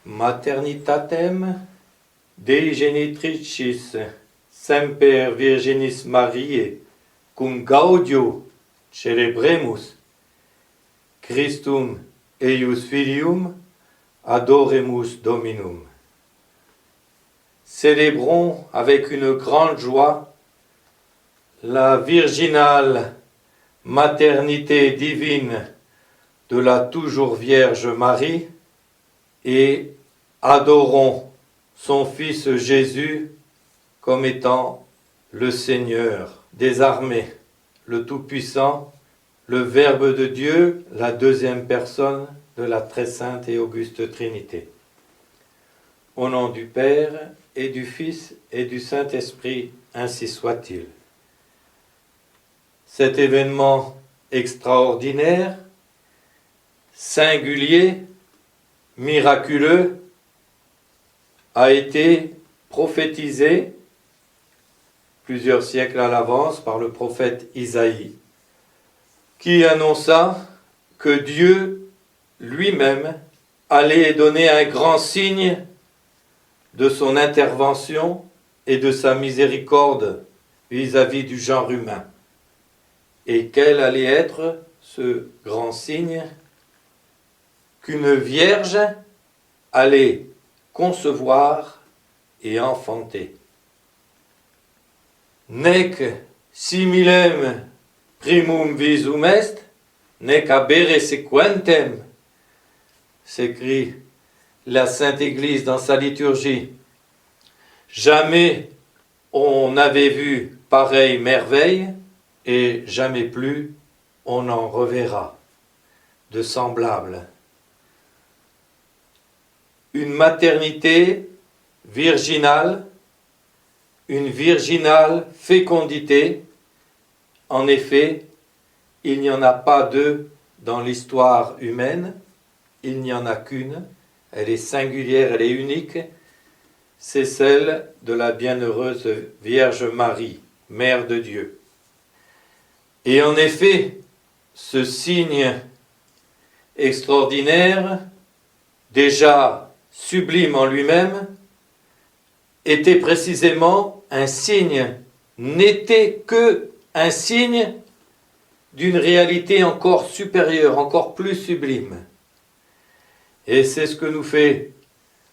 Maternitatem Dei genitricis semper Virginis Mariae cum gaudio celebremus Christum eius filium adoremus Dominum. Célébrons avec une grande joie la virginale maternité divine de la toujours Vierge Marie et adorons son Fils Jésus comme étant le Seigneur des armées, le Tout-Puissant, le Verbe de Dieu, la deuxième personne de la très sainte et auguste Trinité. Au nom du Père et du Fils et du Saint-Esprit, ainsi soit-il. Cet événement extraordinaire, singulier, miraculeux, a été prophétisé plusieurs siècles à l'avance par le prophète Isaïe, qui annonça que Dieu lui-même allait donner un grand signe de son intervention et de sa miséricorde vis-à-vis du genre humain. Et quel allait être ce grand signe? Qu'une vierge allait concevoir et enfanter. Nec similem primum visum est, nec habere sequentem, s'écrit la Sainte Église dans sa liturgie. Jamais on n'avait vu pareille merveille et jamais plus on n'en reverra de semblable. Une maternité virginale, une virginale fécondité. En effet, il n'y en a pas deux dans l'histoire humaine, il n'y en a qu'une, elle est singulière, elle est unique, c'est celle de la bienheureuse Vierge Marie, Mère de Dieu. Et en effet, ce signe extraordinaire, déjà sublime en lui-même, était précisément un signe, n'était que un signe d'une réalité encore supérieure, encore plus sublime. Et c'est ce que nous fait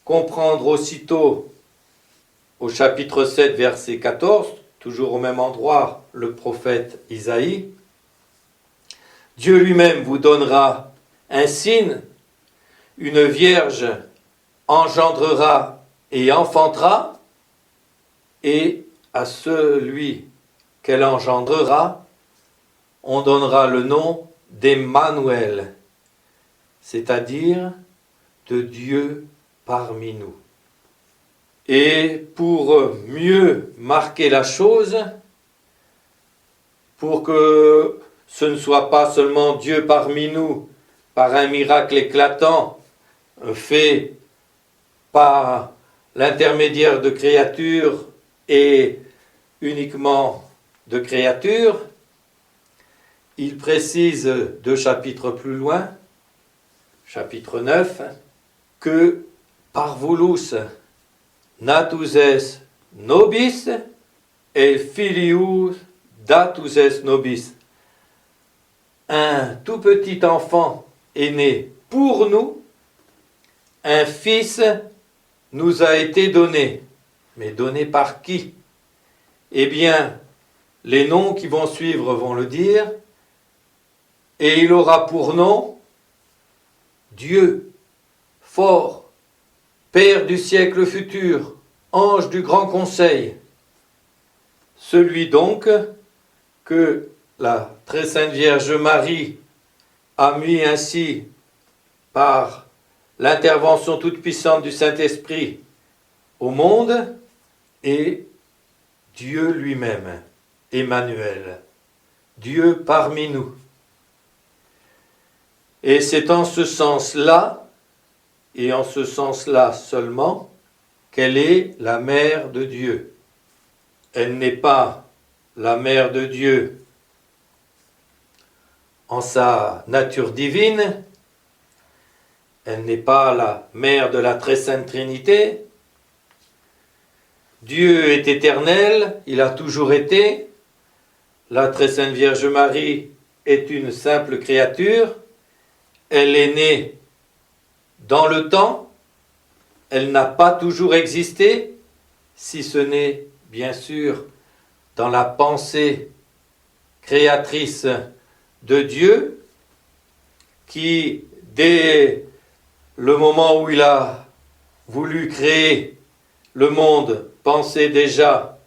comprendre aussitôt au chapitre 7, verset 14, toujours au même endroit, le prophète Isaïe. Dieu lui-même vous donnera un signe, une vierge engendrera et enfantera, et à celui qu'elle engendrera, on donnera le nom d'Emmanuel, c'est-à-dire de Dieu parmi nous. Et pour mieux marquer la chose, pour que ce ne soit pas seulement Dieu parmi nous par un miracle éclatant fait par l'intermédiaire de créatures et uniquement de créatures, il précise 2 chapitres plus loin, chapitre 9, que parvulus natus es nobis et filius datus es nobis. Un tout petit enfant est né pour nous, un fils nous a été donné. Mais donné par qui? Eh bien, les noms qui vont suivre vont le dire, et il aura pour nom Dieu, fort, Père du siècle futur, ange du grand conseil. Celui donc que la très sainte Vierge Marie a mis ainsi par l'intervention toute puissante du Saint-Esprit au monde, et Dieu lui-même, Emmanuel, Dieu parmi nous. Et c'est en ce sens-là, et en ce sens-là seulement, qu'elle est la mère de Dieu. Elle n'est pas la mère de Dieu en sa nature divine, Elle n'est pas la mère de la très sainte Trinité. Dieu est éternel, il a toujours été. La très sainte Vierge Marie est une simple créature. Elle est née dans le temps. Elle n'a pas toujours existé, si ce n'est, bien sûr, dans la pensée créatrice de Dieu, qui, dès le moment où il a voulu créer le monde, pensait déjà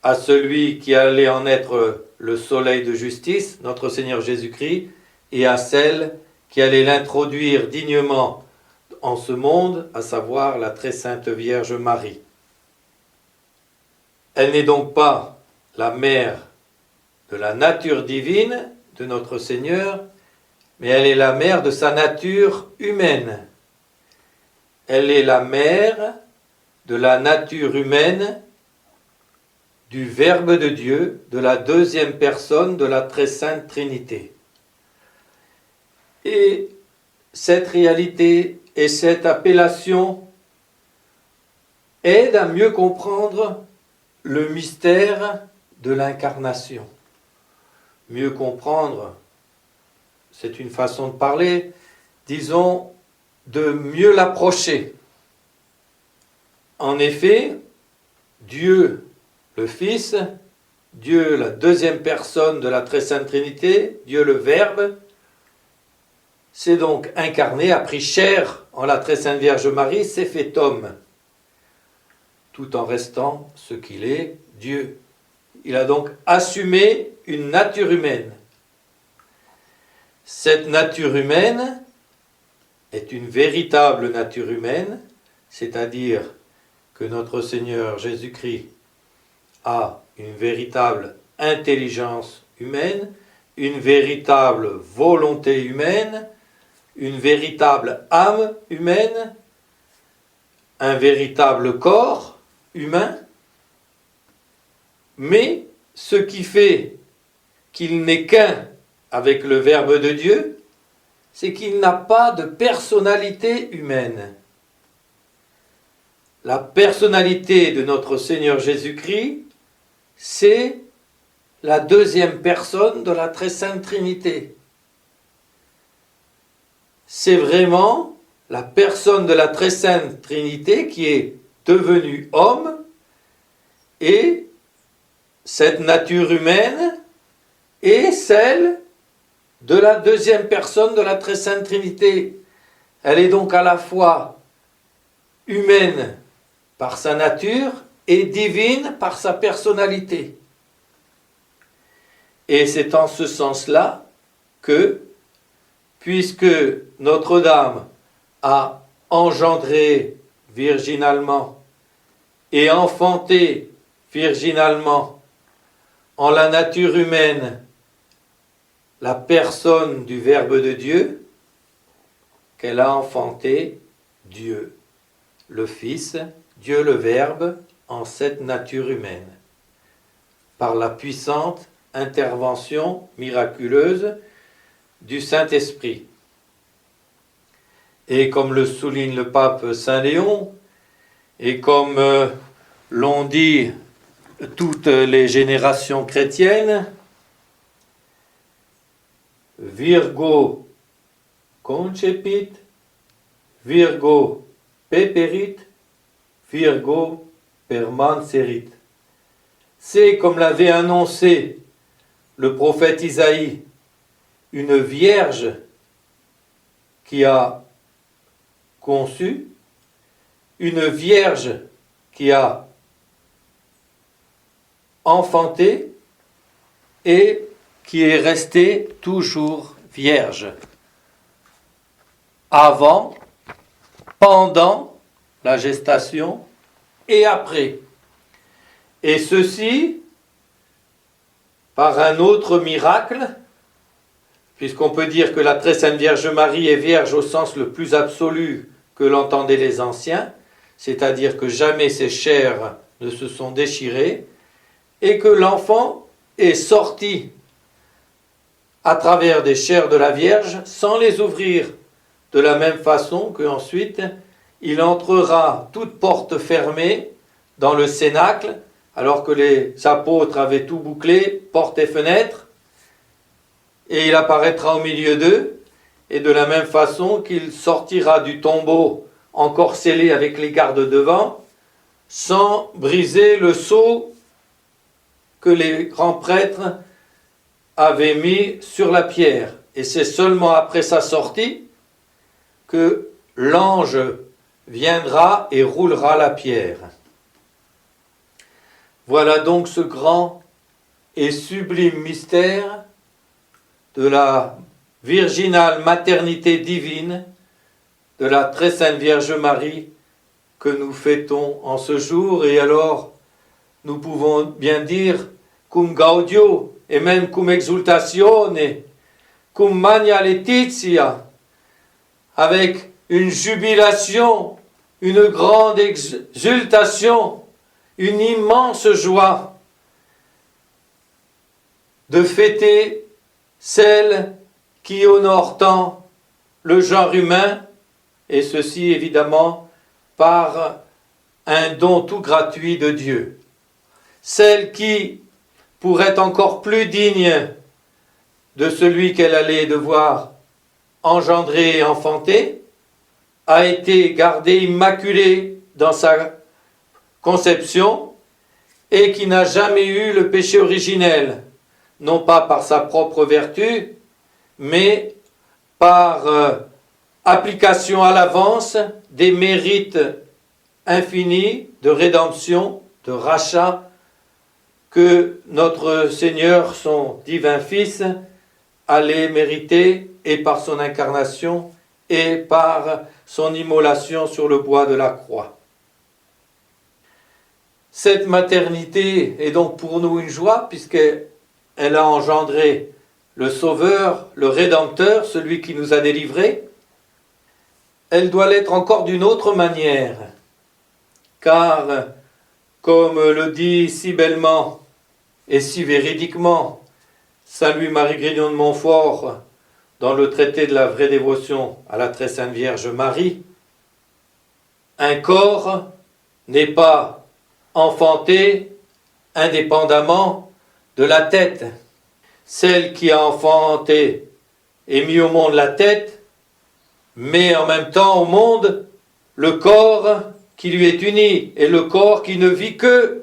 à celui qui allait en être le soleil de justice, notre Seigneur Jésus-Christ, et à celle qui allait l'introduire dignement en ce monde, à savoir la très sainte Vierge Marie. Elle n'est donc pas la mère de la nature divine de notre Seigneur, mais elle est la mère de sa nature humaine. Elle est la mère de la nature humaine du Verbe de Dieu, de la deuxième personne de la très sainte Trinité. Et cette réalité et cette appellation aident à mieux comprendre le mystère de l'incarnation. Mieux comprendre, c'est une façon de parler, disons, de mieux l'approcher. En effet, Dieu le Fils, Dieu la deuxième personne de la très sainte Trinité, Dieu le Verbe, s'est donc incarné, a pris chair en la très sainte Vierge Marie, s'est fait homme, tout en restant ce qu'il est, Dieu. Il a donc assumé une nature humaine. Cette nature humaine est une véritable nature humaine, c'est-à-dire que notre Seigneur Jésus-Christ a une véritable intelligence humaine, une véritable volonté humaine, une véritable âme humaine, un véritable corps humain, mais ce qui fait qu'il n'est qu'un avec le Verbe de Dieu, c'est qu'il n'a pas de personnalité humaine. La personnalité de notre Seigneur Jésus-Christ, c'est la deuxième personne de la très sainte Trinité. C'est vraiment la personne de la très sainte Trinité qui est devenue homme, et cette nature humaine est celle de la deuxième personne de la très sainte Trinité. Elle est donc à la fois humaine par sa nature et divine par sa personnalité. Et c'est en ce sens-là que, puisque Notre-Dame a engendré virginalement et enfanté virginalement en la nature humaine la personne du Verbe de Dieu, qu'elle a enfanté Dieu, le Fils, Dieu le Verbe, en cette nature humaine, par la puissante intervention miraculeuse du Saint-Esprit. Et comme le souligne le pape Saint Léon, et comme l'ont dit toutes les générations chrétiennes, Virgo concepit, Virgo peperit, Virgo permanserit. C'est, comme l'avait annoncé le prophète Isaïe, une vierge qui a conçu, une vierge qui a enfanté et qui est restée toujours vierge. Avant, pendant la gestation et après. Et ceci par un autre miracle, puisqu'on peut dire que la très sainte Vierge Marie est vierge au sens le plus absolu que l'entendaient les anciens, c'est-à-dire que jamais ses chairs ne se sont déchirées, et que l'enfant est sorti à travers des chairs de la Vierge sans les ouvrir, de la même façon qu'ensuite il entrera toute porte fermée dans le cénacle, alors que les apôtres avaient tout bouclé, portes et fenêtres, et il apparaîtra au milieu d'eux, et de la même façon qu'il sortira du tombeau encore scellé avec les gardes devant, sans briser le sceau que les grands prêtres avaient mis sur la pierre. Et c'est seulement après sa sortie que l'ange viendra et roulera la pierre. Voilà donc ce grand et sublime mystère de la virginale maternité divine de la très sainte Vierge Marie que nous fêtons en ce jour. Et alors, nous pouvons bien dire cum gaudio et même cum exultatione, cum magna laetitia, avec une jubilation, une grande exultation, une immense joie de fêter celle qui honore tant le genre humain, et ceci évidemment par un don tout gratuit de Dieu. Celle qui, pour être encore plus digne de celui qu'elle allait devoir engendrer et enfanter, a été gardée immaculée dans sa conception et qui n'a jamais eu le péché originel, non pas par sa propre vertu, mais par application à l'avance des mérites infinis de rédemption, de rachat, que notre Seigneur, son divin Fils, allait mériter, et par son incarnation, et par son immolation sur le bois de la croix. Cette maternité est donc pour nous une joie, puisqu'elle a engendré le Sauveur, le Rédempteur, celui qui nous a délivrés. Elle doit l'être encore d'une autre manière, car, comme le dit si bellement et si véridiquement Saint Louis-Marie Grignon de Montfort dans le traité de la vraie dévotion à la très sainte Vierge Marie, un corps n'est pas enfanté indépendamment de la tête. Celle qui a enfanté et mis au monde la tête, met en même temps au monde le corps qui lui est uni, et le corps qui ne vit que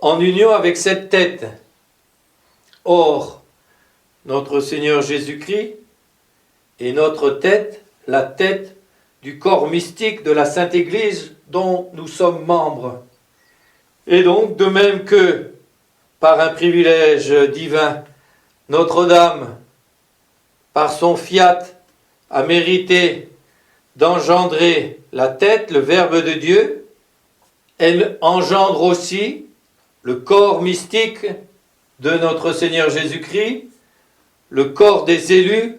en union avec cette tête. Or, notre Seigneur Jésus-Christ est notre tête, la tête du corps mystique de la Sainte Église dont nous sommes membres. Et donc, de même que, par un privilège divin, Notre-Dame, par son fiat, a mérité d'engendrer la tête, le Verbe de Dieu, elle engendre aussi le corps mystique de notre Seigneur Jésus-Christ, le corps des élus,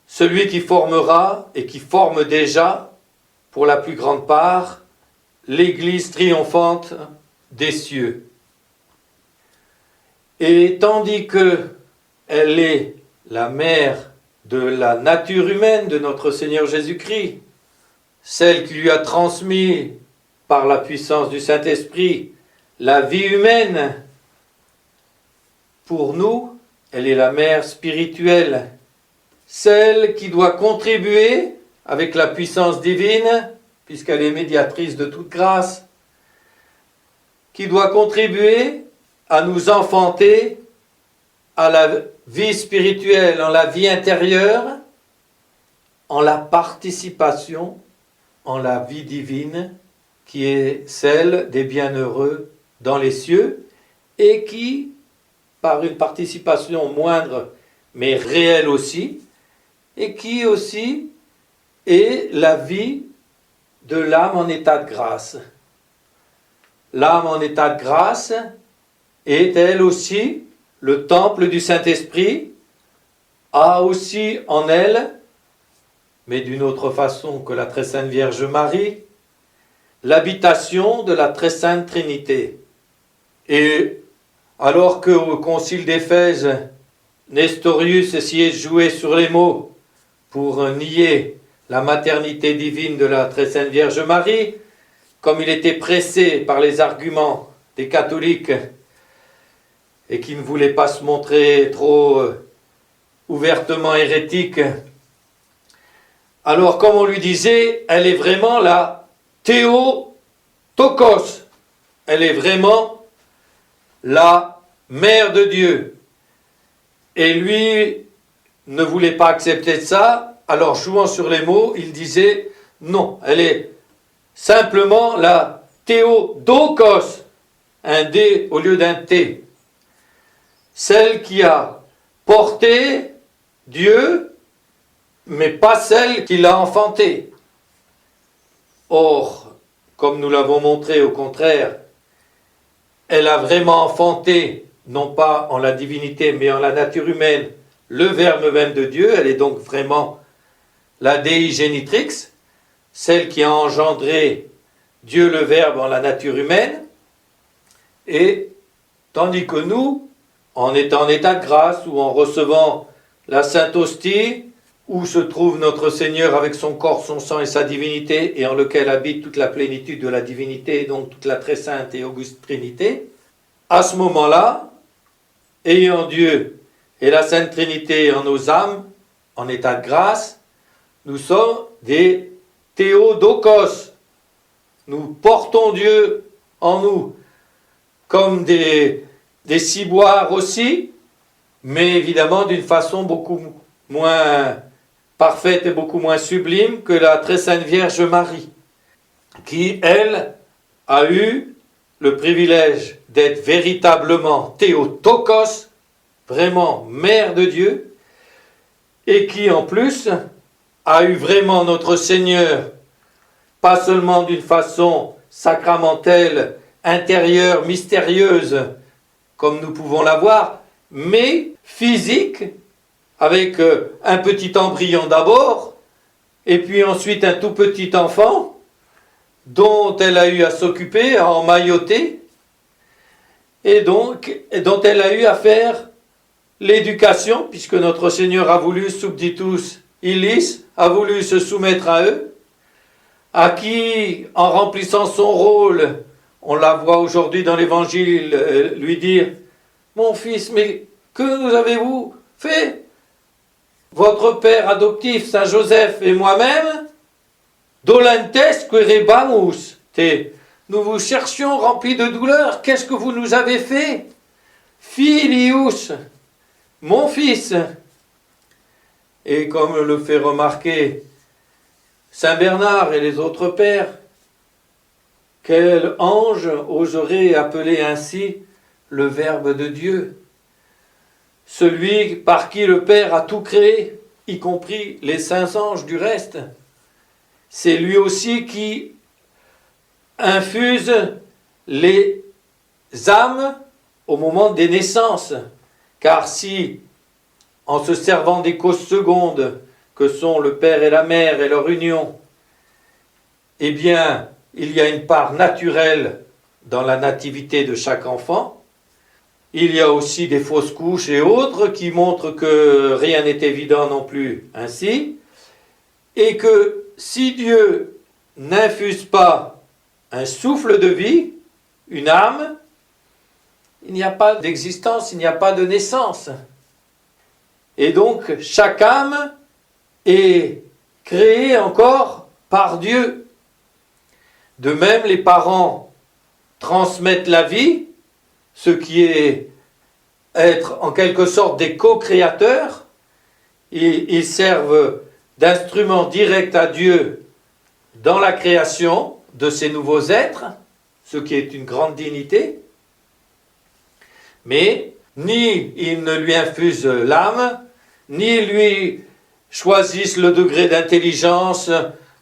celui qui formera et qui forme déjà, pour la plus grande part, l'Église triomphante des cieux. Et tandis qu'elle est la mère de la nature humaine de notre Seigneur Jésus-Christ, celle qui lui a transmis par la puissance du Saint-Esprit la vie humaine, pour nous, elle est la mère spirituelle, celle qui doit contribuer avec la puissance divine, puisqu'elle est médiatrice de toute grâce, qui doit contribuer à nous enfanter à la vie spirituelle, en la vie intérieure, en la participation, en la vie divine, qui est celle des bienheureux dans les cieux, et qui, par une participation moindre, mais réelle aussi, et qui aussi est la vie de l'âme en état de grâce. L'âme en état de grâce est elle aussi le temple du Saint-Esprit, a aussi en elle, mais d'une autre façon que la très sainte Vierge Marie, l'habitation de la très sainte Trinité. Et alors qu'au concile d'Éphèse, Nestorius essayait de jouer sur les mots pour nier la maternité divine de la très sainte Vierge Marie, comme il était pressé par les arguments des catholiques et qui ne voulaient pas se montrer trop ouvertement hérétique, alors comme on lui disait, elle est vraiment la Théotokos, elle est vraiment la mère de Dieu. Et lui ne voulait pas accepter ça, alors jouant sur les mots, il disait non, elle est simplement la Théodokos, un D au lieu d'un T, celle qui a porté Dieu, mais pas celle qui l'a enfanté. Or, comme nous l'avons montré, au contraire, elle a vraiment enfanté, non pas en la divinité, mais en la nature humaine, le Verbe même de Dieu. Elle est donc vraiment la Dei Genitrix, celle qui a engendré Dieu le Verbe en la nature humaine, et tandis que nous, en étant en état de grâce ou en recevant la Sainte Hostie, où se trouve notre Seigneur avec son corps, son sang et sa divinité, et en lequel habite toute la plénitude de la divinité, et donc toute la très sainte et auguste Trinité, à ce moment-là, ayant Dieu et la Sainte Trinité en nos âmes, en état de grâce, nous sommes des Théodokos. Nous portons Dieu en nous, comme des ciboires aussi, mais évidemment d'une façon beaucoup moins parfaite et beaucoup moins sublime que la très sainte Vierge Marie, qui, elle, a eu le privilège d'être véritablement Théotokos, vraiment mère de Dieu, et qui en plus a eu vraiment notre Seigneur, pas seulement d'une façon sacramentelle, intérieure, mystérieuse, comme nous pouvons la voir, mais physique, avec un petit embryon d'abord, et puis ensuite un tout petit enfant, dont elle a eu à s'occuper, à emmailloter, et donc dont elle a eu à faire l'éducation, puisque notre Seigneur a voulu, subditus illis, a voulu se soumettre à eux, à qui, en remplissant son rôle, on la voit aujourd'hui dans l'Évangile, lui dire « Mon fils, mais que nous avez-vous fait ? Votre père adoptif, Saint Joseph, et moi-même, dolentes querebamus, nous vous cherchions remplis de douleur, qu'est-ce que vous nous avez fait ? Filius, mon fils !» Et comme le fait remarquer Saint Bernard et les autres pères, quel ange oserait appeler ainsi le Verbe de Dieu, celui par qui le Père a tout créé, y compris les saints anges du reste. C'est lui aussi qui infuse les âmes au moment des naissances, car si, en se servant des causes secondes que sont le Père et la Mère et leur union, eh bien, il y a une part naturelle dans la nativité de chaque enfant. Il y a aussi des fausses couches et autres qui montrent que rien n'est évident non plus ainsi, et que si Dieu n'infuse pas un souffle de vie, une âme, il n'y a pas d'existence, il n'y a pas de naissance. Et donc, chaque âme est créée encore par Dieu. De même, les parents transmettent la vie, ce qui est être en quelque sorte des co-créateurs. Ils servent d'instruments directs à Dieu dans la création de ces nouveaux êtres, ce qui est une grande dignité. Mais ni ils ne lui infusent l'âme, ni lui choisissent le degré d'intelligence,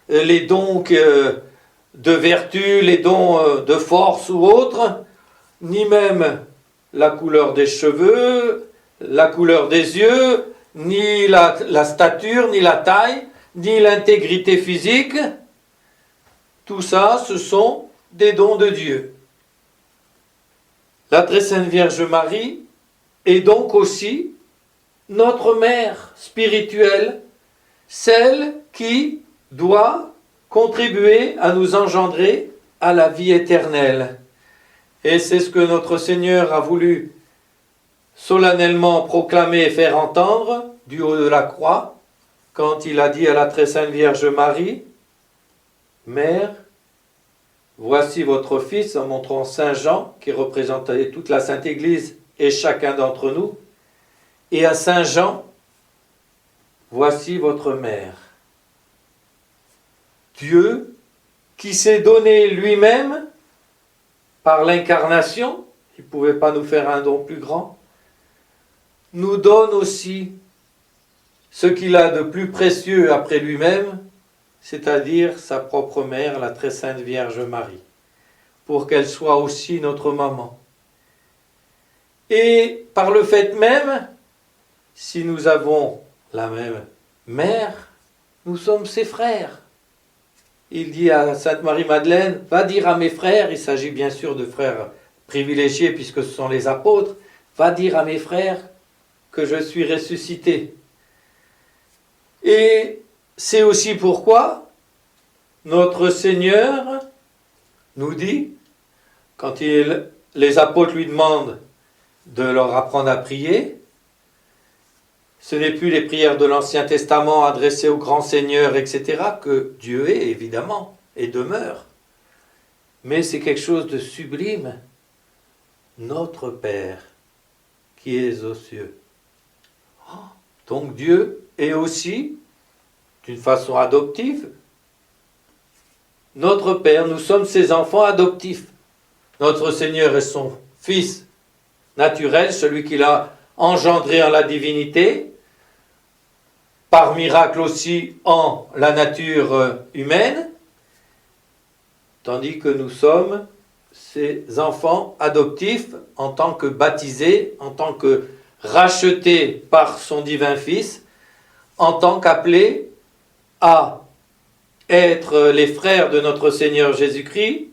les dons de vertu, les dons de force ou autres, ni même la couleur des cheveux, la couleur des yeux, ni la stature, ni la taille, ni l'intégrité physique. Tout ça, ce sont des dons de Dieu. La très sainte Vierge Marie est donc aussi notre mère spirituelle, celle qui doit contribuer à nous engendrer à la vie éternelle. Et c'est ce que notre Seigneur a voulu solennellement proclamer et faire entendre du haut de la croix, quand il a dit à la très sainte Vierge Marie, « Mère, voici votre Fils », en montrant Saint Jean, qui représentait toute la Sainte Église et chacun d'entre nous, et à Saint Jean, « Voici votre mère ». Dieu, qui s'est donné lui-même par l'incarnation, il ne pouvait pas nous faire un don plus grand, nous donne aussi ce qu'il a de plus précieux après lui-même, c'est-à-dire sa propre mère, la très sainte Vierge Marie, pour qu'elle soit aussi notre maman. Et par le fait même, si nous avons la même mère, nous sommes ses frères. Il dit à Sainte Marie-Madeleine, va dire à mes frères, il s'agit bien sûr de frères privilégiés puisque ce sont les apôtres, va dire à mes frères que je suis ressuscité. Et c'est aussi pourquoi notre Seigneur nous dit, quand les apôtres lui demandent de leur apprendre à prier, ce n'est plus les prières de l'Ancien Testament adressées au grand Seigneur, etc., que Dieu est, évidemment, et demeure. Mais c'est quelque chose de sublime. Notre Père, qui es aux cieux. Donc Dieu est aussi, d'une façon adoptive, notre Père. Nous sommes ses enfants adoptifs. Notre Seigneur est son Fils naturel, celui qu'il a engendré en la divinité, par miracle aussi en la nature humaine, tandis que nous sommes ses enfants adoptifs en tant que baptisés, en tant que rachetés par son divin Fils, en tant qu'appelés à être les frères de notre Seigneur Jésus-Christ,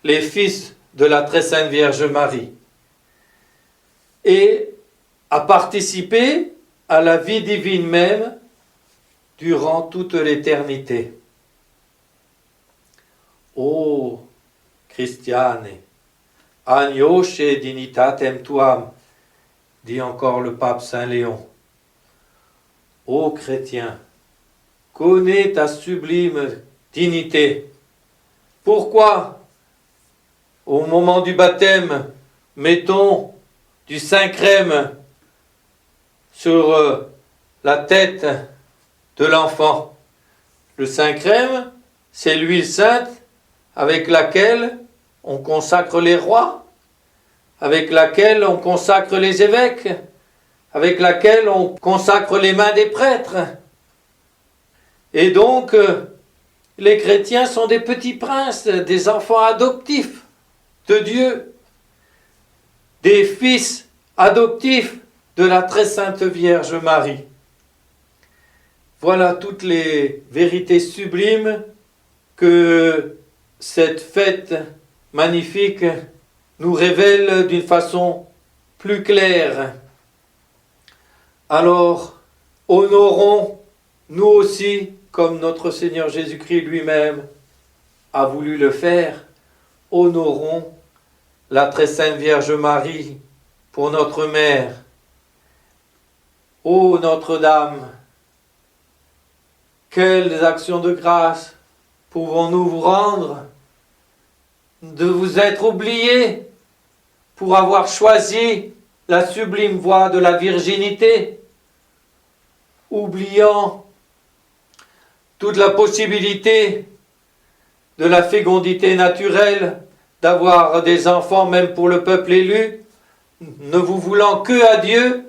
les fils de la très sainte Vierge Marie, et à participer à la vie divine même durant toute l'éternité. Ô Christiane, agnosce dignitatem tuam, dit encore le pape Saint Léon. Ô chrétien, connais ta sublime dignité. Pourquoi, au moment du baptême, mettons du Saint-Crème sur la tête de l'enfant? Le Saint-Crème, c'est l'huile sainte avec laquelle on consacre les rois, avec laquelle on consacre les évêques, avec laquelle on consacre les mains des prêtres. Et donc, les chrétiens sont des petits princes, des enfants adoptifs de Dieu, des fils adoptifs de la très sainte Vierge Marie. Voilà toutes les vérités sublimes que cette fête magnifique nous révèle d'une façon plus claire. Alors, honorons nous aussi, comme notre Seigneur Jésus-Christ lui-même a voulu le faire, honorons la très sainte Vierge Marie pour notre mère. Ô Notre-Dame, quelles actions de grâce pouvons-nous vous rendre de vous être oubliés pour avoir choisi la sublime voie de la virginité, oubliant toute la possibilité de la fécondité naturelle, d'avoir des enfants même pour le peuple élu, ne vous voulant que à Dieu,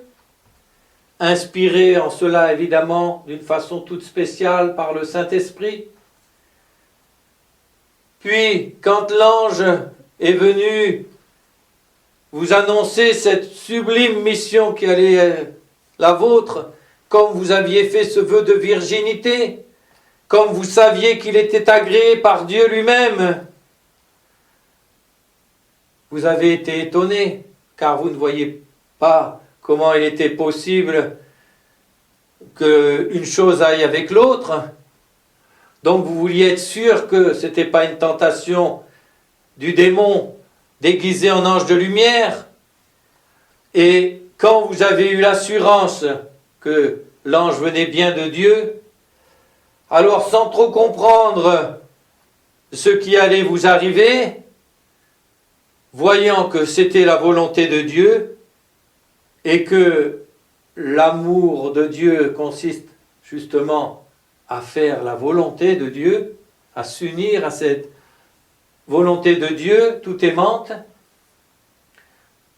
inspiré en cela évidemment d'une façon toute spéciale par le Saint-Esprit. Puis, quand l'ange est venu vous annoncer cette sublime mission qui allait être la vôtre, comme vous aviez fait ce vœu de virginité, comme vous saviez qu'il était agréé par Dieu lui-même, vous avez été étonné, car vous ne voyez pas comment il était possible qu'une chose aille avec l'autre. Donc vous vouliez être sûr que ce n'était pas une tentation du démon déguisé en ange de lumière. Et quand vous avez eu l'assurance que l'ange venait bien de Dieu, alors sans trop comprendre ce qui allait vous arriver, voyant que c'était la volonté de Dieu et que l'amour de Dieu consiste justement à faire la volonté de Dieu, à s'unir à cette volonté de Dieu tout aimante,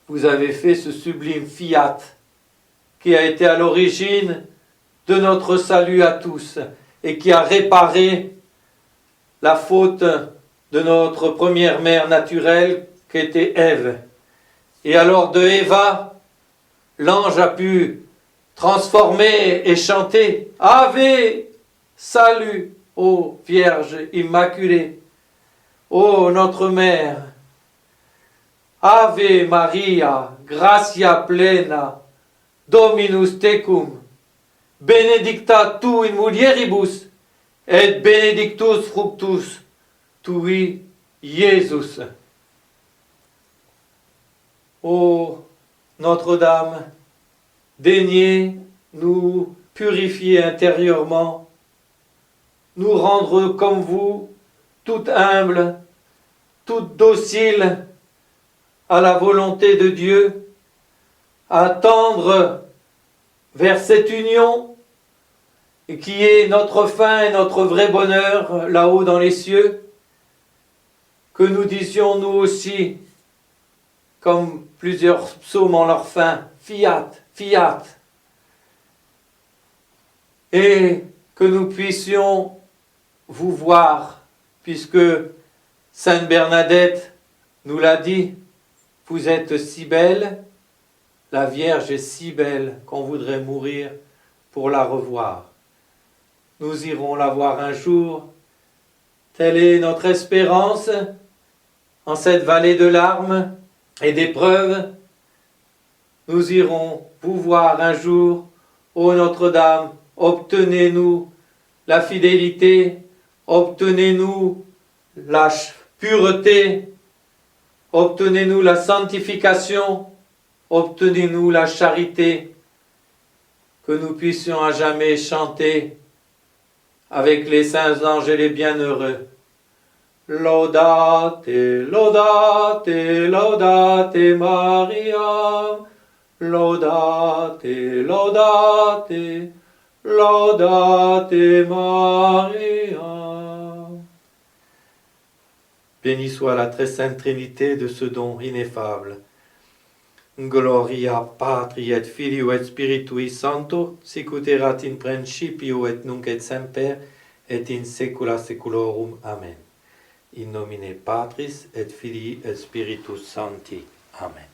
vous avez fait ce sublime fiat qui a été à l'origine de notre salut à tous et qui a réparé la faute de notre première mère naturelle qui était Ève. Et alors de Eva, l'ange a pu transformer et chanter « Ave, salut, ô Vierge Immaculée, ô notre Mère, Ave Maria, gratia plena, Dominus tecum, benedicta tu in mulieribus, et benedictus fructus tui, Iesus. » Ô Notre-Dame, daignez nous purifier intérieurement, nous rendre comme vous, toute humble, toute docile à la volonté de Dieu, à tendre vers cette union qui est notre fin et notre vrai bonheur là-haut dans les cieux, que nous disions nous aussi, comme plusieurs psaumes en leur fin, fiat, fiat, et que nous puissions vous voir, puisque Sainte Bernadette nous l'a dit, vous êtes si belle, la Vierge est si belle qu'on voudrait mourir pour la revoir. Nous irons la voir un jour, telle est notre espérance en cette vallée de larmes et d'épreuves. Nous irons vous voir un jour, ô Notre-Dame, obtenez-nous la fidélité, obtenez-nous la pureté, obtenez-nous la sanctification, obtenez-nous la charité, que nous puissions à jamais chanter avec les saints anges et les bienheureux. Laudate, laudate, laudate Maria, laudate, laudate, laudate Maria. Béni soit la très sainte Trinité de ce don ineffable. Gloria Patri et Filio et Spiritui Sancto, sicut erat in principio et nunc et semper, et in saecula saeculorum. Amen. In nomine Patris et Filii et Spiritus Sancti. Amen.